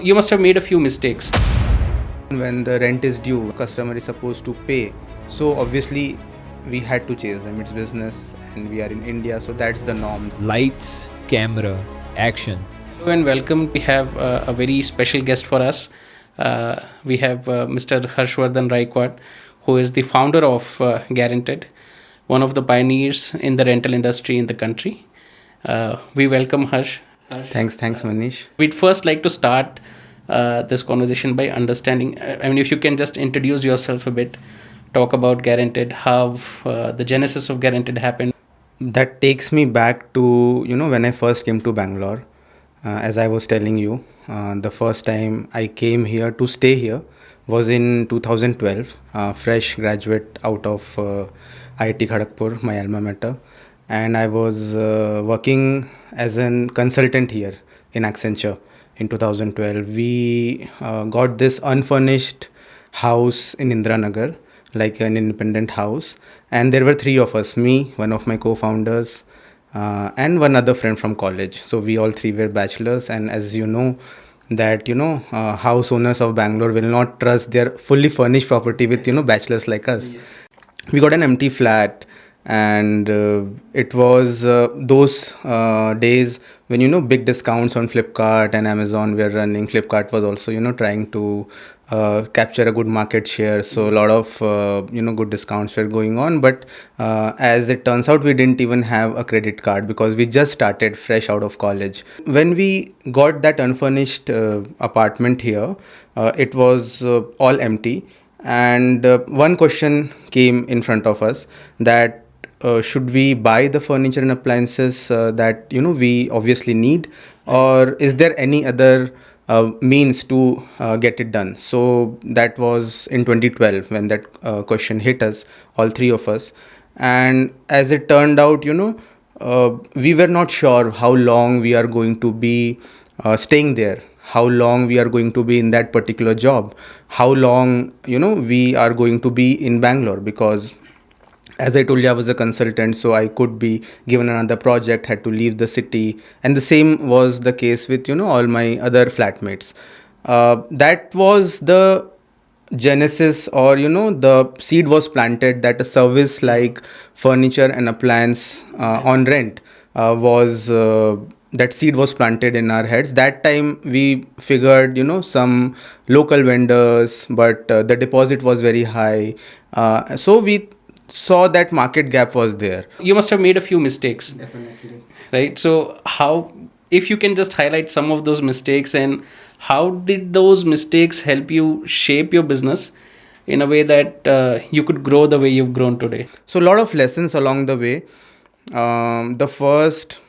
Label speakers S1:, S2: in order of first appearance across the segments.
S1: You must have made a few mistakes.
S2: When the rent is due, customer is supposed to pay. So obviously we had to chase them. It's business and we are in India, so that's the norm.
S3: Lights, camera, action.
S1: Hello and welcome. We have a very special guest for us. We have Mr. Harshwardhan Raikwar, who is the founder of Guarented, one of the pioneers in the rental industry in the country. We welcome Harsh.
S2: Thanks, Manish.
S1: We'd first like to start this conversation by understanding. If you can just introduce yourself a bit, talk about Guaranteed, how the genesis of Guaranteed happened.
S2: That takes me back to when I first came to Bangalore. As I was telling you, the first time I came here to stay here was in 2012. Fresh graduate out of IIT Kharagpur, my alma mater, and I was working as a consultant here in Accenture in 2012. We got this unfurnished house in Indranagar, like an independent house, and there were three of us: me, one of my co-founders, and one other friend from college. So we all three were bachelors, and as you know, that house owners of Bangalore will not trust their fully furnished property with bachelors like us. We got an empty flat, and it was those days when big discounts on Flipkart and Amazon were running. Flipkart was also trying to capture a good market share, so a lot of good discounts were going on. But as it turns out, we didn't even have a credit card because we just started fresh out of college. When we got that unfurnished apartment here, it was all empty, and one question came in front of us, that should we buy the furniture and appliances that we obviously need, or is there any other means to get it done? So that was in 2012 when that question hit us, all three of us. And as it turned out, we were not sure how long we are going to be staying there, how long we are going to be in that particular job, how long we are going to be in Bangalore, because as I told you, I was a consultant, so I could be given another project, had to leave the city, and the same was the case with all my other flatmates. That was the genesis, or the seed was planted, that a service like furniture and appliance on rent was that seed was planted in our heads. That time we figured some local vendors, but the deposit was very high, so we saw that market gap was there.
S1: You must have made a few mistakes,
S2: Definitely.
S1: right? So, how, if you can just highlight some of those mistakes, and how did those mistakes help you shape your business in a way that you could grow the way you've grown today?
S2: So a lot of lessons along the way. The first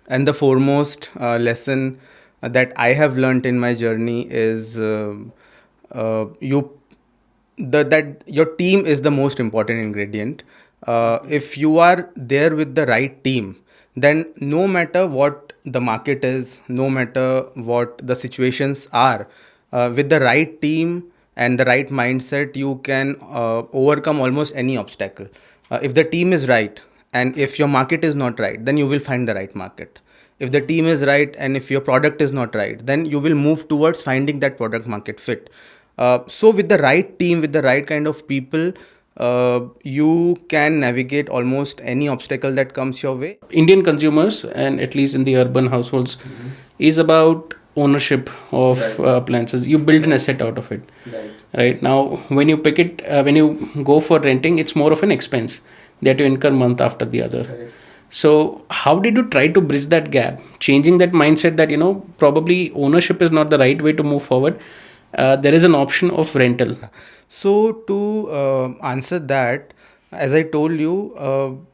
S2: and the foremost lesson that I have learned in my journey is you that your team is the most important ingredient. If you are there with the right team, then no matter what the market is, no matter what the situations are, with the right team and the right mindset, you can overcome almost any obstacle. If the team is right, and if your market is not right, then you will find the right market. If the team is right and if your product is not right, then you will move towards finding that product market fit. So with the right team, with the right kind of people, you can navigate almost any obstacle that comes your way.
S1: Indian consumers, and at least in the urban households, is about ownership of appliances. You build an asset out of it. Right now, when you pick it, when you go for renting, it's more of an expense that you incur month after the other.
S2: Correct.
S1: So, how did you try to bridge that gap, changing that mindset that probably ownership is not the right way to move forward? There is an option of rental.
S2: So to answer that, as I told you,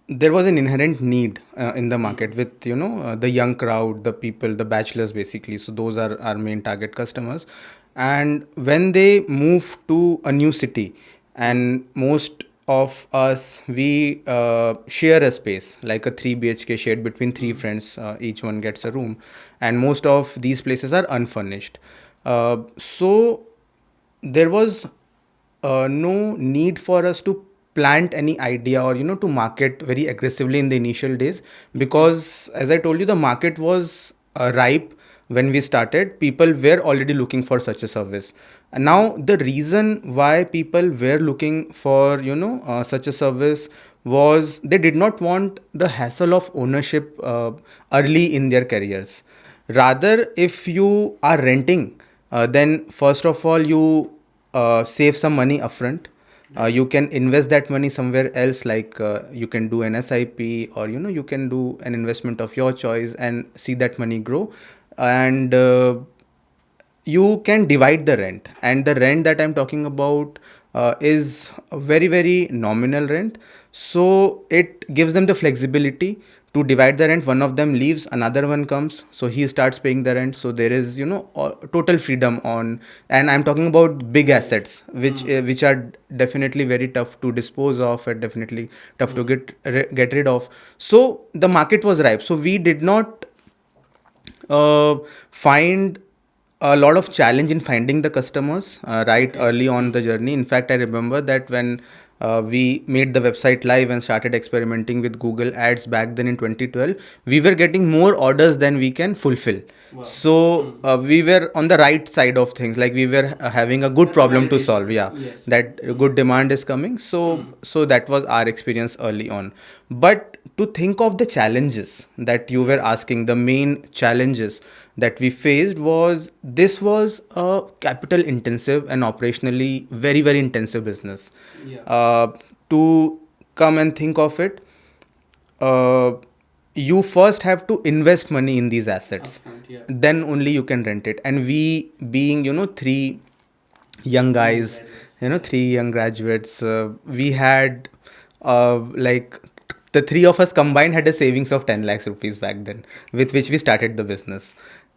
S2: there was an inherent need in the market with the young crowd, the people, the bachelors basically. So those are our main target customers. And when they move to a new city, and most of us, we share a space like a 3 BHK shared between three friends, each one gets a room, and most of these places are unfurnished. So there was no need for us to plant any idea, or to market very aggressively in the initial days, because as I told you, the market was ripe when we started, people were already looking for such a service. And now the reason why people were looking for such a service was they did not want the hassle of ownership early in their careers. Rather, if you are renting, then first of all you save some money upfront. You can invest that money somewhere else, like you can do an SIP, or you can do an investment of your choice and see that money grow. And you can divide the rent, and the rent that I'm talking about is a very very nominal rent. So it gives them the flexibility to divide the rent. One of them leaves, another one comes, so he starts paying the rent. So there is total freedom on. And I'm talking about big assets which are definitely very tough to dispose of, and definitely tough to get rid of. So the market was ripe, so we did not find a lot of challenge in finding the customers right early on the journey. In fact, I remember that when we made the website live and started experimenting with Google Ads back then in 2012, we were getting more orders than we can fulfill. Wow. So we were on the right side of things, like we were having a good problem to solve. Yeah, yes. That good demand is coming. So that was our experience early on. But to think of the challenges that you were asking, the main challenges that we faced was, this was a capital intensive and operationally very very intensive business. Yeah. To come and think of it, you first have to invest money in these assets. Upfront, yeah. Then only you can rent it. And we, being three young guys, three young graduates, we had like the three of us combined had a savings of 10 lakhs rupees back then, with which we started the business.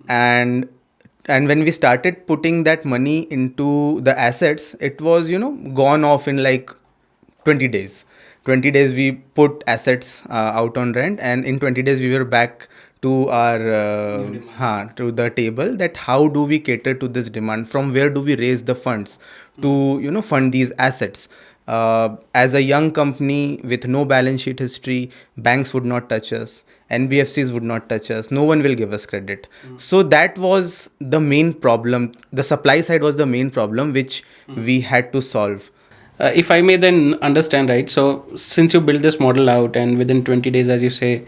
S2: And when we started putting that money into the assets, it was gone off in like 20 days. 20 days we put assets out on rent, and in 20 days we were back to our to the table, that how do we cater to this demand, from where do we raise the funds to fund these assets. As a young company with no balance sheet history, banks would not touch us, NBFCs would not touch us, no one will give us credit. So that was the main problem. The supply side was the main problem which we had to solve.
S1: If I may then understand, right, so since you built this model out and within 20 days, as you say,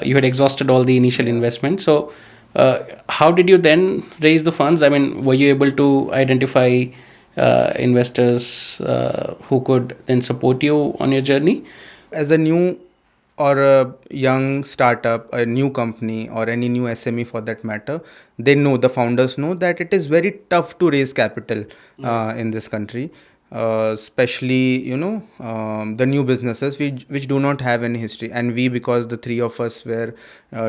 S1: you had exhausted all the initial investment. So how did you then raise the funds? I mean, were you able to identify investors who could then support you on your journey?
S2: As a new or a young startup, a new company, or any new SME for that matter, the founders know that it is very tough to raise capital in this country. Especially the new businesses which do not have any history. And we, because the three of us were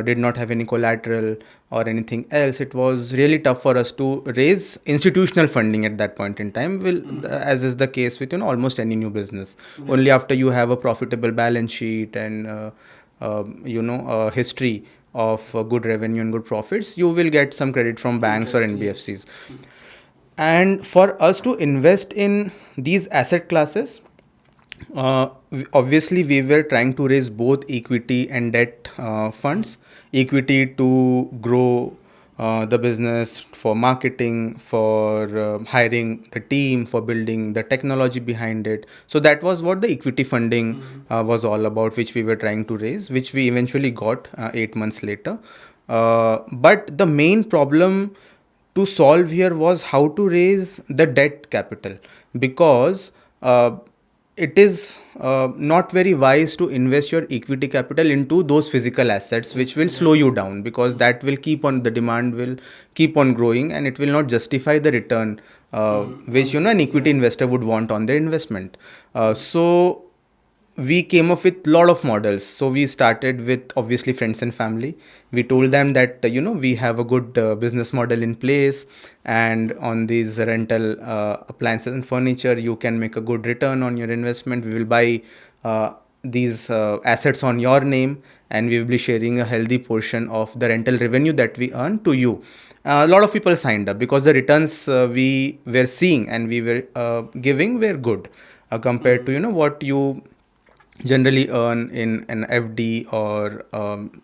S2: did not have any collateral or anything else, it was really tough for us to raise institutional funding at that point in time. As is the case with almost any new business. Only after you have a profitable balance sheet and a history of good revenue and good profits, you will get some credit from banks or NBFCs. And for us to invest in these asset classes, obviously we were trying to raise both equity and debt funds. Equity to grow the business, for marketing, for hiring the team, for building the technology behind it. So that was what the equity funding was all about, which we were trying to raise, which we eventually got 8 months later. But the main problem to solve here was how to raise the debt capital, because it is not very wise to invest your equity capital into those physical assets which will slow you down, because that will the demand will keep on growing, and it will not justify the return which an equity investor would want on their investment. So we came up with a lot of models. So we started with obviously friends and family. We told them that we have a good business model in place, and on these rental appliances and furniture you can make a good return on your investment. We will buy these assets on your name, and we will be sharing a healthy portion of the rental revenue that we earn to you. A lot of people signed up because the returns we were seeing and we were giving were good compared to what you generally earn in an FD or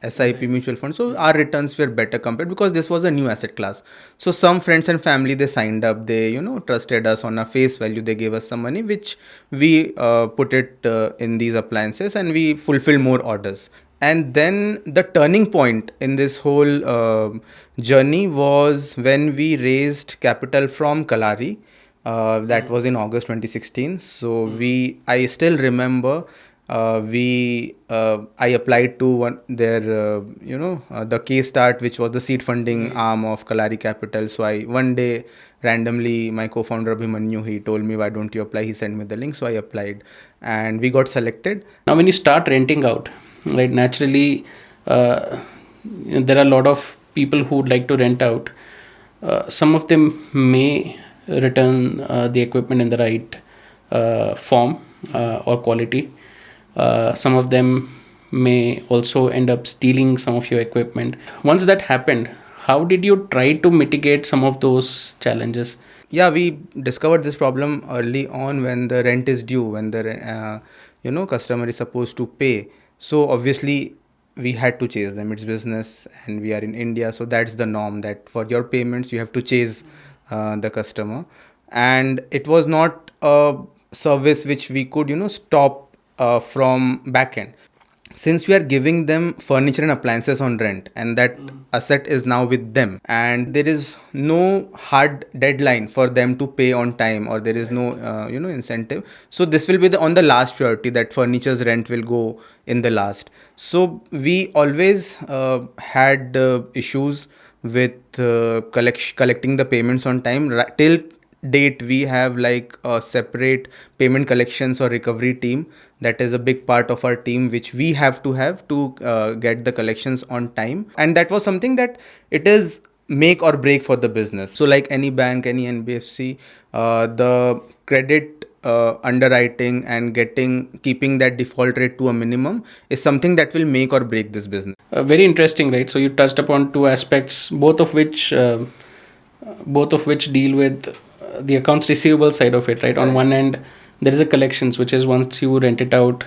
S2: SIP mutual fund. So our returns were better compared, because this was a new asset class. So some friends and family, they signed up, they trusted us on a face value, they gave us some money which we put it in these appliances, and we fulfill more orders. And then the turning point in this whole journey was when we raised capital from Kalari. That was in August 2016. So I still remember, I applied to one their the K Start, which was the seed funding arm of Kalari Capital. So I one day randomly, my co-founder Abhimanyu, he told me, why don't you apply? He sent me the link, so I applied, and we got selected.
S1: Now, when you start renting out, right, naturally, there are a lot of people who would like to rent out. Some of them may return the equipment in the right form or quality. Some of them may also end up stealing some of your equipment. Once that happened, how did you try to mitigate some of those challenges?
S2: Yeah, we discovered this problem early on when the rent is due, when the customer is supposed to pay. So obviously we had to chase them. It's business, and we are in India, so that's the norm, that for your payments you have to chase the customer. And it was not a service which we could stop from back end, since we are giving them furniture and appliances on rent, and that asset is now with them, and there is no hard deadline for them to pay on time, or there is no incentive. So this will be on the last priority, that furniture's rent will go in the last. So we always had issues with collecting the payments on time. Till date, we have like a separate payment collections or recovery team. That is a big part of our team, which we have to get the collections on time. And that was something that it is make or break for the business. So like any bank, any NBFC, the credit underwriting and keeping that default rate to a minimum is something that will make or break this business.
S1: Very interesting, right? So you touched upon two aspects, both of which deal with the accounts receivable side of it, right? On one end, there is a collections, which is once you rent it out,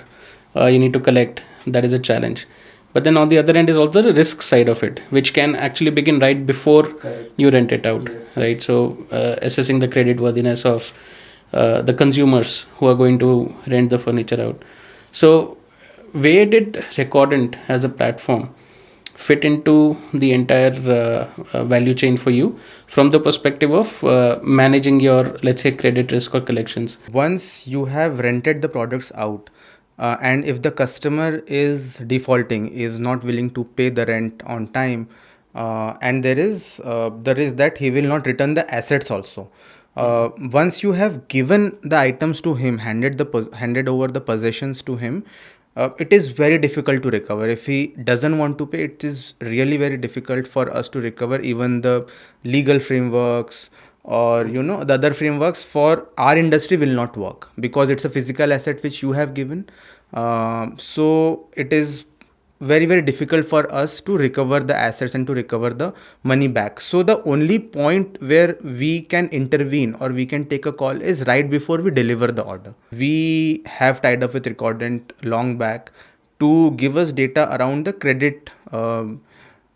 S1: you need to collect. That is a challenge. But then on the other end is also the risk side of it, which can actually begin right before you rent it out, right? So assessing the credit worthiness of the consumers who are going to rent the furniture out. So where did Recordent as a platform fit into the entire value chain for you from the perspective of managing your, let's say, credit risk or collections?
S2: Once you have rented the products out, and if the customer is defaulting, is not willing to pay the rent on time, and there is that he will not return the assets also. Once you have given the items to him, handed over the possessions to him, it is very difficult to recover. If he doesn't want to pay, it is really very difficult for us to recover. Even the legal frameworks, or the other frameworks for our industry will not work, because it's a physical asset which you have given. So it is very, very difficult for us to recover the assets and to recover the money back. So the only point where we can intervene or we can take a call is right before we deliver the order. We have tied up with Recordent long back to give us data around the credit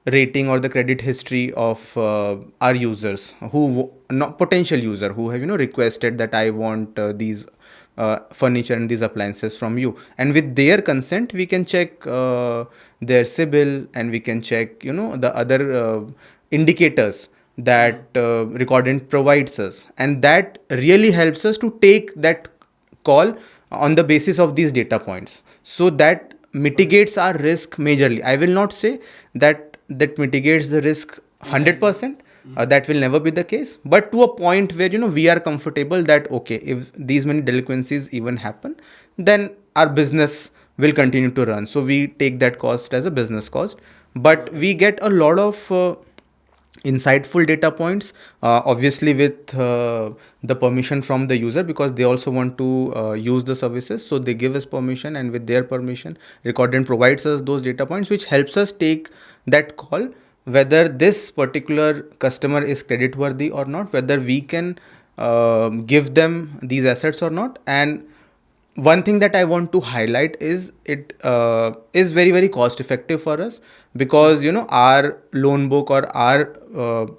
S2: rating or the credit history of our users, who not potential user, who have requested that I want these furniture and these appliances from you, and with their consent we can check their CIBIL, and we can check the other indicators that Recordent provides us, and that really helps us to take that call on the basis of these data points. So that mitigates our risk majorly. I will not say that mitigates the risk 100%. That will never be the case, but to a point where we are comfortable that okay, if these many delinquencies even happen, then our business will continue to run. So we take that cost as a business cost, but we get a lot of insightful data points, obviously with the permission from the user, because they also want to use the services. So they give us permission, and with their permission, Recordent provides us those data points, which helps us take that call whether this particular customer is credit worthy or not, whether we can give them these assets or not. And one thing that I want to highlight is it is very very cost effective for us, because our loan book or our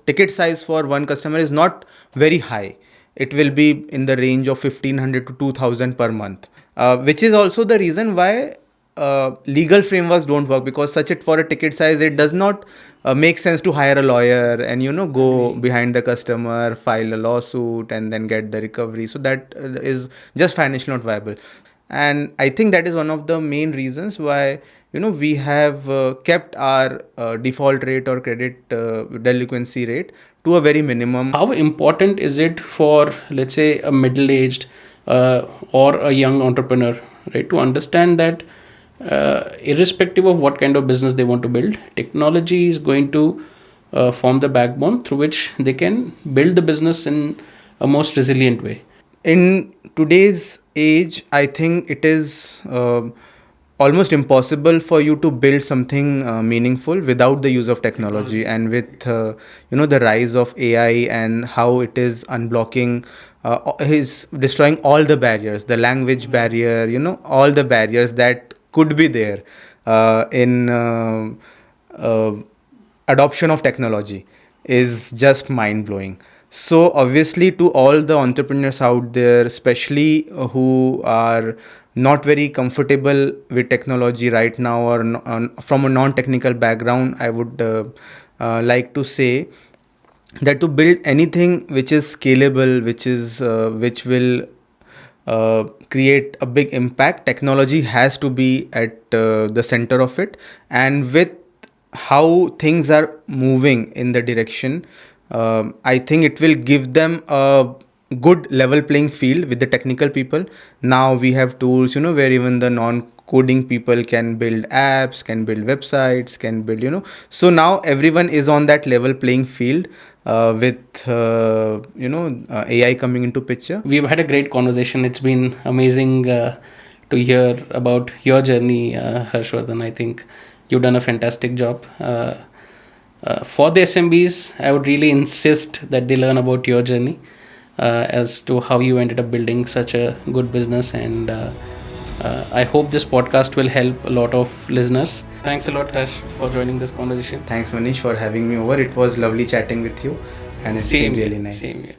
S2: ticket size for one customer is not very high. It will be in the range of 1500 to 2000 per month, which is also the reason why legal frameworks don't work, because such it for a ticket size, it does not make sense to hire a lawyer and go behind the customer, file a lawsuit and then get the recovery. So that is just financially not viable. And I think that is one of the main reasons why we have kept our default rate or credit delinquency rate to a very minimum.
S1: How important is it for, let's say, a middle-aged or a young entrepreneur, right, to understand that irrespective of what kind of business they want to build, technology is going to form the backbone through which they can build the business in a most resilient way?
S2: In today's age, I think it is almost impossible for you to build something meaningful without the use of technology. And with the rise of AI and how it is unblocking, is destroying all the barriers, the language barrier, all the barriers that could be there in adoption of technology, is just mind blowing. So obviously, to all the entrepreneurs out there, especially who are not very comfortable with technology right now, or from a non-technical background, I would like to say that to build anything which is scalable, which will create a big impact, technology has to be at the center of it. And with how things are moving in the direction, I think it will give them a good level playing field with the technical people. Now we have tools, where even the non-coding people can build apps, can build websites, can build, so now everyone is on that level playing field with AI coming into picture.
S1: We've had a great conversation. It's been amazing to hear about your journey, Harshwardhan. I think you've done a fantastic job. For the SMBs, I would really insist that they learn about your journey as to how you ended up building such a good business. And I hope this podcast will help a lot of listeners. Thanks a lot, Harsh, for joining this conversation.
S2: Thanks, Manish, for having me over. It was lovely chatting with you, and it's been really nice.
S1: Same here.